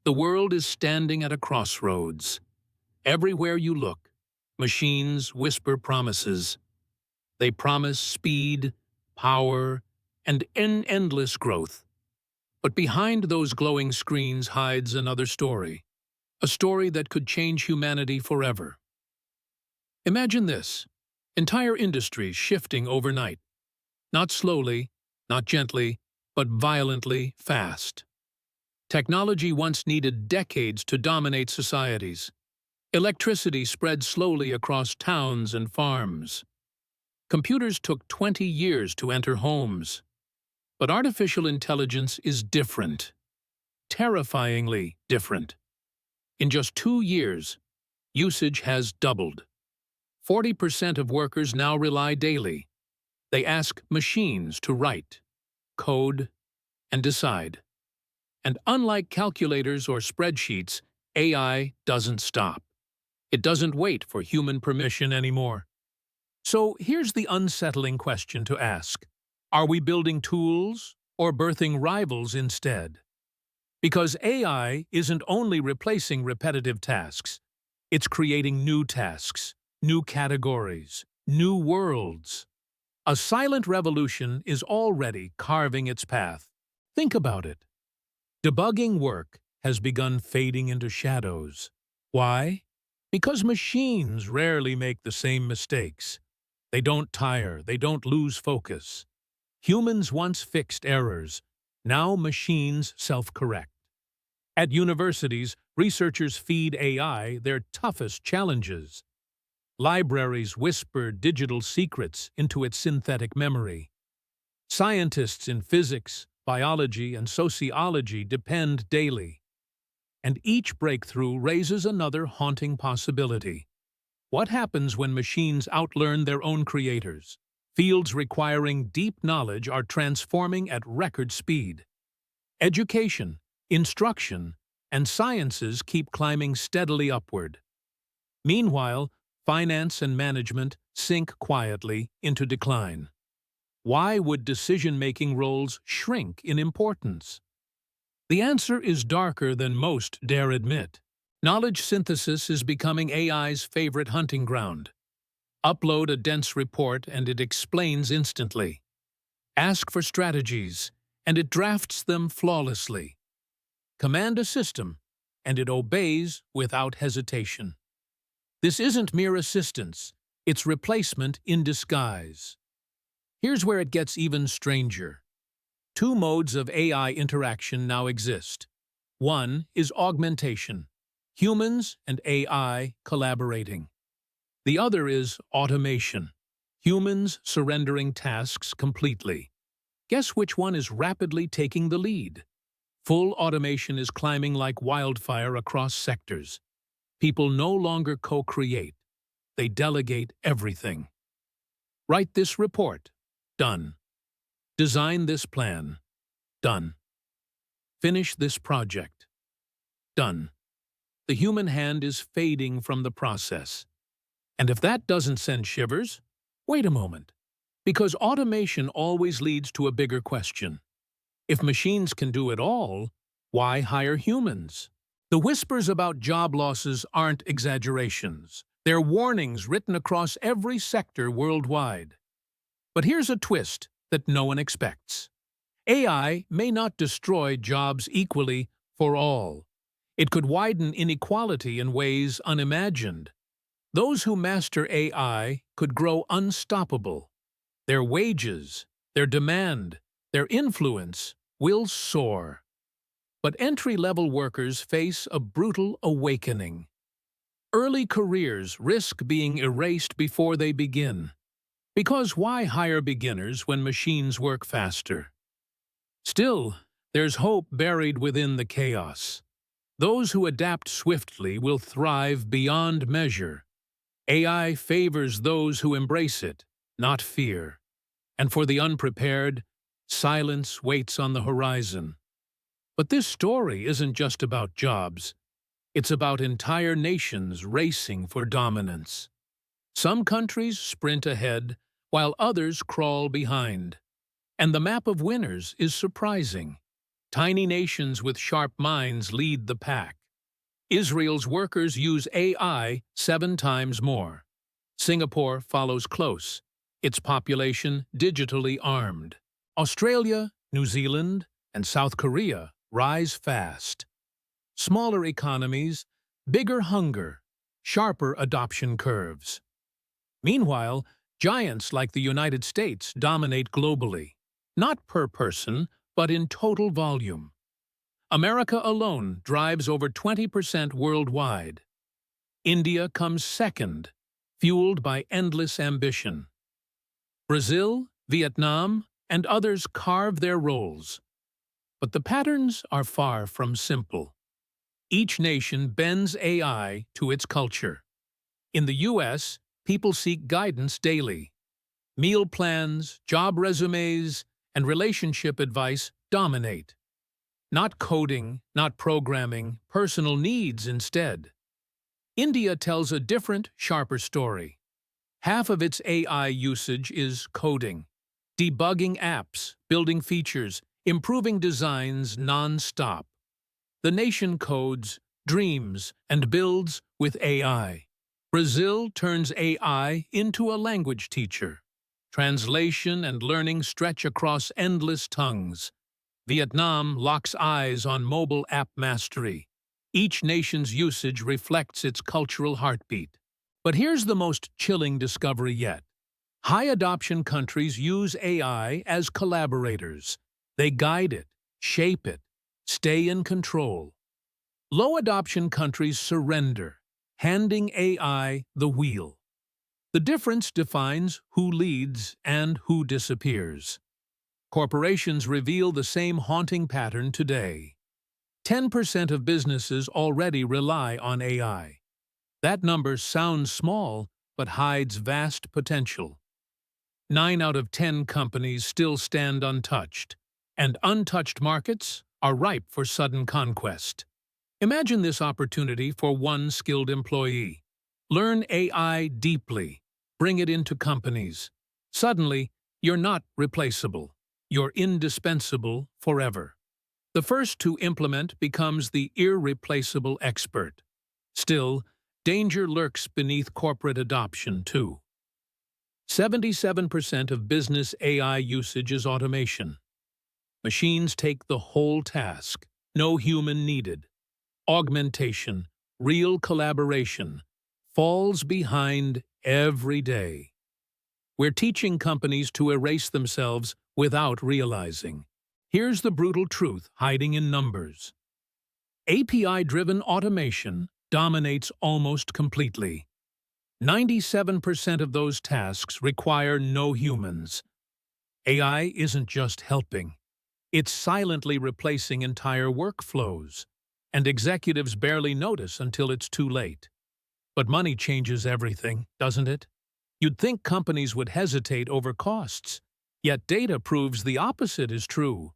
The world is standing at a crossroads. Everywhere you look, machines whisper promises. They promise speed, power, and endless growth. But behind those glowing screens hides another story, a story that could change humanity forever. Imagine this: entire industries shifting overnight. Not slowly, not gently, but violently fast. Technology once needed decades to dominate societies. Electricity spread slowly across towns and farms. Computers took 20 years to enter homes. But artificial intelligence is different. Terrifyingly different. In just 2 years, usage has doubled. 40% of workers now rely daily. They ask machines to write, code, and decide. And unlike calculators or spreadsheets, AI doesn't stop. It doesn't wait for human permission anymore. So here's the unsettling question to ask. Are we building tools or birthing rivals instead? Because AI isn't only replacing repetitive tasks, it's creating new tasks, new categories, new worlds. A silent revolution is already carving its path. Think about it. Debugging work has begun fading into shadows. Why? Because machines rarely make the same mistakes. They don't tire, they don't lose focus. Humans once fixed errors. Now machines self-correct. At universities, researchers feed AI their toughest challenges. Libraries whisper digital secrets into its synthetic memory. Scientists in physics, biology, and sociology depend daily. And each breakthrough raises another haunting possibility. What happens when machines outlearn their own creators? Fields requiring deep knowledge are transforming at record speed. Education, instruction, and sciences keep climbing steadily upward. Meanwhile, finance and management sink quietly into decline. Why would decision-making roles shrink in importance? The answer is darker than most dare admit. Knowledge synthesis is becoming AI's favorite hunting ground. Upload a dense report and it explains instantly. Ask for strategies, and it drafts them flawlessly. Command a system, and it obeys without hesitation. This isn't mere assistance, it's replacement in disguise. Here's where it gets even stranger. Two modes of AI interaction now exist. One is augmentation, humans and AI collaborating. The other is automation, humans surrendering tasks completely. Guess which one is rapidly taking the lead? Full automation is climbing like wildfire across sectors. People no longer co-create, they delegate everything. Write this report. Done. Design this plan. Done. Finish this project. Done. The human hand is fading from the process. And if that doesn't send shivers, wait a moment. Because automation always leads to a bigger question. If machines can do it all, why hire humans? The whispers about job losses aren't exaggerations. They're warnings written across every sector worldwide. But here's a twist that no one expects. AI may not destroy jobs equally for all. It could widen inequality in ways unimagined. Those who master AI could grow unstoppable. Their wages, their demand, their influence will soar. But entry-level workers face a brutal awakening. Early careers risk being erased before they begin. Because why hire beginners when machines work faster? Still, there's hope buried within the chaos. Those who adapt swiftly will thrive beyond measure. AI favors those who embrace it, not fear. And for the unprepared, silence waits on the horizon. But this story isn't just about jobs. It's about entire nations racing for dominance. Some countries sprint ahead, while others crawl behind. And the map of winners is surprising. Tiny nations with sharp minds lead the pack. Israel's workers use AI 7 times more. Singapore follows close, its population digitally armed. Australia, New Zealand, and South Korea rise fast. Smaller economies, bigger hunger, sharper adoption curves. Meanwhile, giants like the United States dominate globally, not per person, but in total volume. America alone drives over 20% worldwide. India comes second, fueled by endless ambition. Brazil, Vietnam, and others carve their roles. But the patterns are far from simple. Each nation bends AI to its culture. In the US, people seek guidance daily. Meal plans, job resumes, and relationship advice dominate. Not coding, not programming, personal needs instead. India tells a different, sharper story. Half of its AI usage is coding, debugging apps, building features, improving designs non-stop. The nation codes, dreams, and builds with AI. Brazil turns AI into a language teacher. Translation and learning stretch across endless tongues. Vietnam locks eyes on mobile app mastery. Each nation's usage reflects its cultural heartbeat. But here's the most chilling discovery yet. High-adoption countries use AI as collaborators. They guide it, shape it, stay in control. Low-adoption countries surrender, handing AI the wheel. The difference defines who leads and who disappears. Corporations reveal the same haunting pattern today. 10% of businesses already rely on AI. That number sounds small, but hides vast potential. 9 out of 10 companies still stand untouched, and untouched markets are ripe for sudden conquest. Imagine this opportunity for one skilled employee. Learn AI deeply. Bring it into companies. Suddenly, you're not replaceable. You're indispensable forever. The first to implement becomes the irreplaceable expert. Still, danger lurks beneath corporate adoption, too. 77% of business AI usage is automation. Machines take the whole task, no human needed. Augmentation, real collaboration, falls behind every day. We're teaching companies to erase themselves without realizing. Here's the brutal truth hiding in numbers. API-driven automation dominates almost completely. 97% of those tasks require no humans. AI isn't just helping. It's silently replacing entire workflows, and executives barely notice until it's too late. But money changes everything, doesn't it? You'd think companies would hesitate over costs, yet data proves the opposite is true.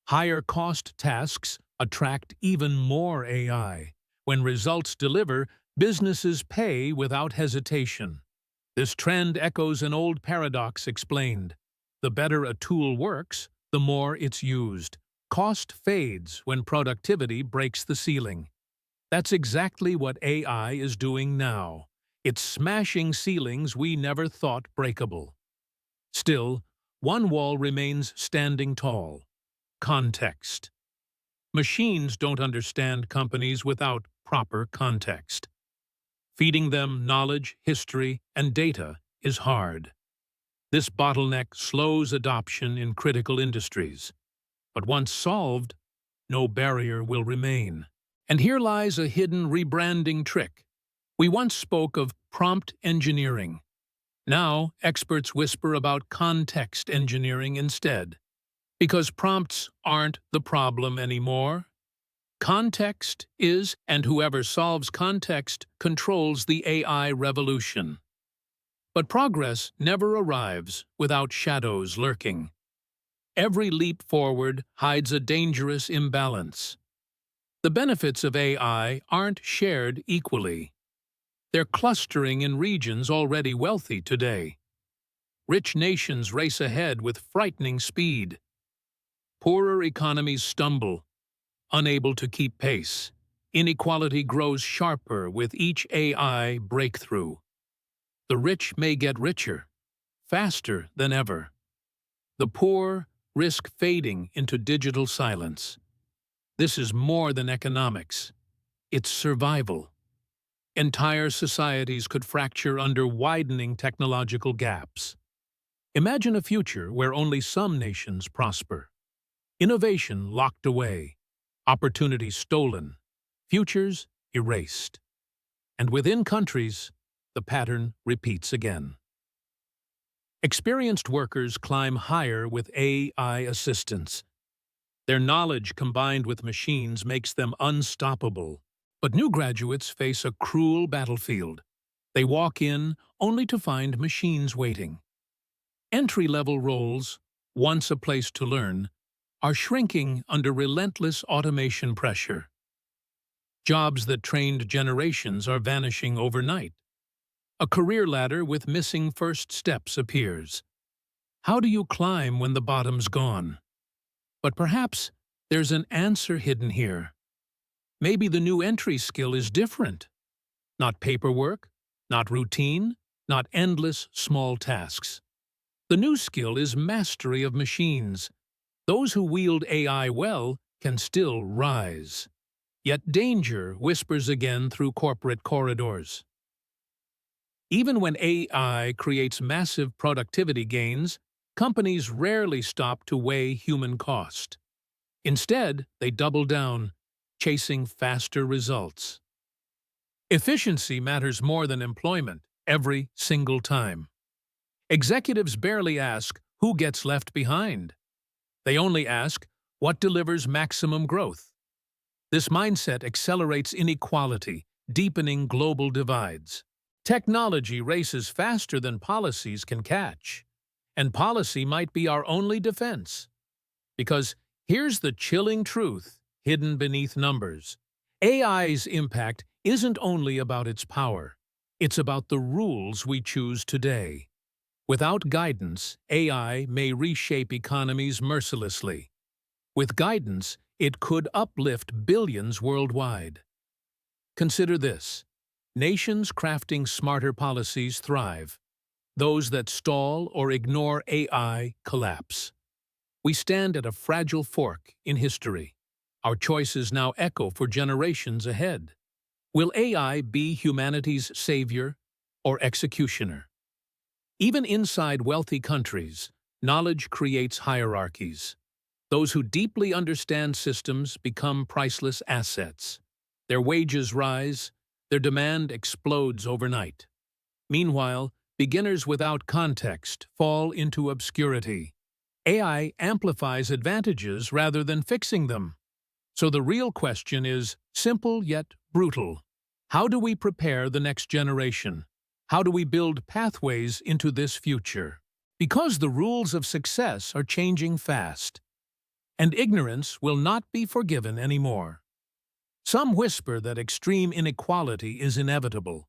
Higher cost tasks attract even more AI. When results deliver, businesses pay without hesitation. This trend echoes an old paradox explained. The better a tool works, the more it's used. Cost fades when productivity breaks the ceiling. That's exactly what AI is doing now. It's smashing ceilings we never thought breakable. Still, one wall remains standing tall: context. Machines don't understand companies without proper context. Feeding them knowledge, history, and data is hard. This bottleneck slows adoption in critical industries. But once solved, no barrier will remain. And here lies a hidden rebranding trick. We once spoke of prompt engineering. Now, experts whisper about context engineering instead. Because prompts aren't the problem anymore. Context is, and whoever solves context controls the AI revolution. But progress never arrives without shadows lurking. Every leap forward hides a dangerous imbalance. The benefits of AI aren't shared equally. They're clustering in regions already wealthy today. Rich nations race ahead with frightening speed. Poorer economies stumble, unable to keep pace. Inequality grows sharper with each AI breakthrough. The rich may get richer, faster than ever. The poor risk fading into digital silence. This is more than economics. It's survival. Entire societies could fracture under widening technological gaps. Imagine a future where only some nations prosper. Innovation locked away, opportunities stolen, futures erased. And within countries, the pattern repeats again. Experienced workers climb higher with AI assistance. Their knowledge combined with machines makes them unstoppable. But new graduates face a cruel battlefield. They walk in only to find machines waiting. Entry-level roles, once a place to learn, are shrinking under relentless automation pressure. Jobs that trained generations are vanishing overnight. A career ladder with missing first steps appears. How do you climb when the bottom's gone? But perhaps there's an answer hidden here. Maybe the new entry skill is different. Not paperwork, not routine, not endless small tasks. The new skill is mastery of machines. Those who wield AI well can still rise. Yet danger whispers again through corporate corridors. Even when AI creates massive productivity gains, companies rarely stop to weigh human cost. Instead, they double down, chasing faster results. Efficiency matters more than employment every single time. Executives barely ask who gets left behind. They only ask what delivers maximum growth. This mindset accelerates inequality, deepening global divides. Technology races faster than policies can catch, and policy might be our only defense. Because here's the chilling truth hidden beneath numbers. AI's impact isn't only about its power, it's about the rules we choose today. Without guidance, AI may reshape economies mercilessly. With guidance, it could uplift billions worldwide. Consider this. Nations crafting smarter policies thrive. Those that stall or ignore AI collapse. We stand at a fragile fork in history. Our choices now echo for generations ahead. Will AI be humanity's savior or executioner? Even inside wealthy countries, knowledge creates hierarchies. Those who deeply understand systems become priceless assets. Their wages rise, their demand explodes overnight. Meanwhile, beginners without context fall into obscurity. AI amplifies advantages rather than fixing them. So the real question is simple yet brutal. How do we prepare the next generation? How do we build pathways into this future? Because the rules of success are changing fast, and ignorance will not be forgiven anymore. Some whisper that extreme inequality is inevitable.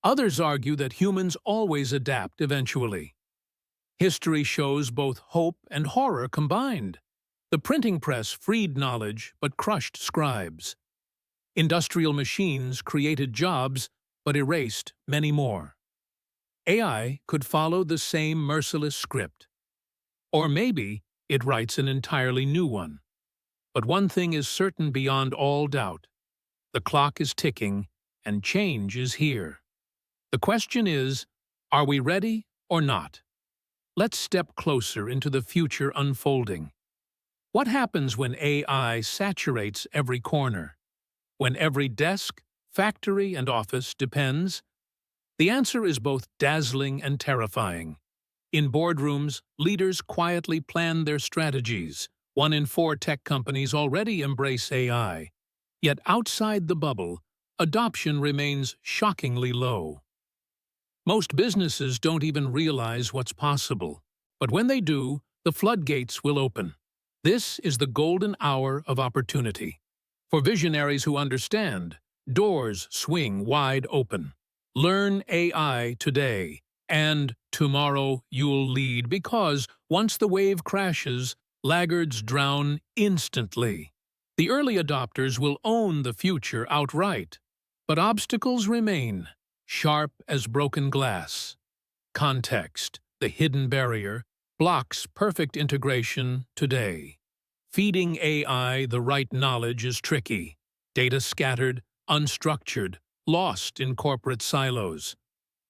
Others argue that humans always adapt eventually. History shows both hope and horror combined. The printing press freed knowledge but crushed scribes. Industrial machines created jobs but erased many more. AI could follow the same merciless script. Or maybe it writes an entirely new one. But one thing is certain beyond all doubt. The clock is ticking, and change is here. The question is, are we ready or not? Let's step closer into the future unfolding. What happens when AI saturates every corner? When every desk, factory, and office depends? The answer is both dazzling and terrifying. In boardrooms, leaders quietly plan their strategies. 1 in 4 tech companies already embrace AI. Yet outside the bubble, adoption remains shockingly low. Most businesses don't even realize what's possible. But when they do, the floodgates will open. This is the golden hour of opportunity. For visionaries who understand, doors swing wide open. Learn AI today, and tomorrow you'll lead, because once the wave crashes, Laggards drown instantly. The early adopters will own the future outright. But obstacles remain, sharp as broken glass. Context, the hidden barrier, blocks perfect integration today. Feeding AI the right knowledge is tricky. Data scattered, unstructured, lost in corporate silos.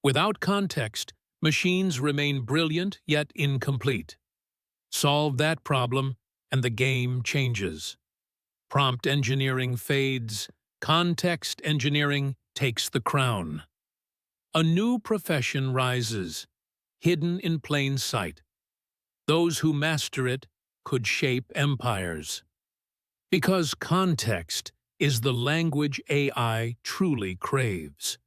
Without context, machines remain brilliant yet incomplete. Solve that problem, and the game changes. Prompt engineering fades, context engineering takes the crown. A new profession rises, hidden in plain sight. Those who master it could shape empires. Because context is the language AI truly craves.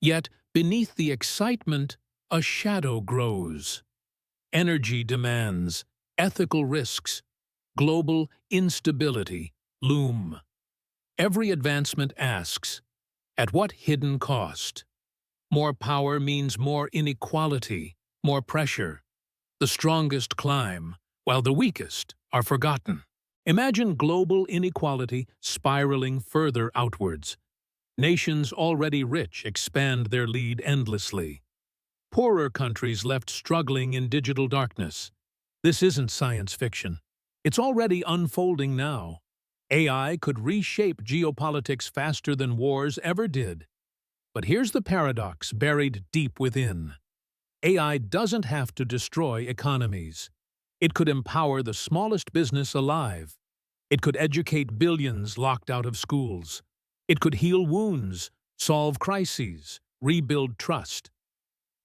Yet, beneath the excitement, a shadow grows. Energy demands, ethical risks, global instability loom. Every advancement asks, at what hidden cost? More power means more inequality, more pressure. The strongest climb, while the weakest are forgotten. Imagine global inequality spiraling further outwards. Nations already rich expand their lead endlessly. Poorer countries left struggling in digital darkness. This isn't science fiction. It's already unfolding now. AI could reshape geopolitics faster than wars ever did. But here's the paradox buried deep within. AI doesn't have to destroy economies. It could empower the smallest business alive. It could educate billions locked out of schools. It could heal wounds, solve crises, rebuild trust.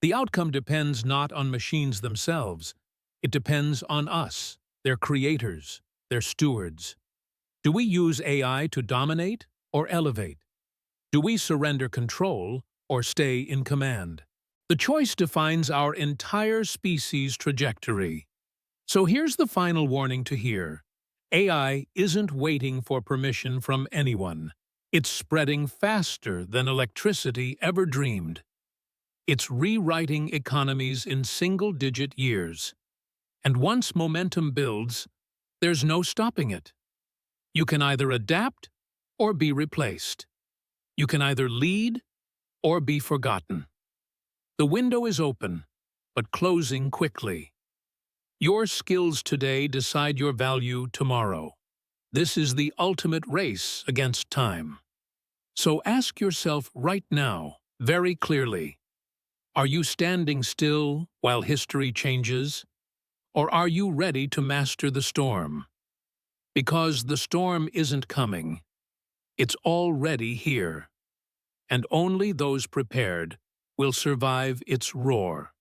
The outcome depends not on machines themselves. It depends on us, their creators, their stewards. Do we use AI to dominate or elevate? Do we surrender control or stay in command? The choice defines our entire species' trajectory. So here's the final warning to hear. AI isn't waiting for permission from anyone. It's spreading faster than electricity ever dreamed. It's rewriting economies in single-digit years. And once momentum builds, there's no stopping it. You can either adapt or be replaced. You can either lead or be forgotten. The window is open, but closing quickly. Your skills today decide your value tomorrow. This is the ultimate race against time. So ask yourself right now, very clearly, are you standing still while history changes? Or are you ready to master the storm? Because the storm isn't coming. It's already here. And only those prepared will survive its roar.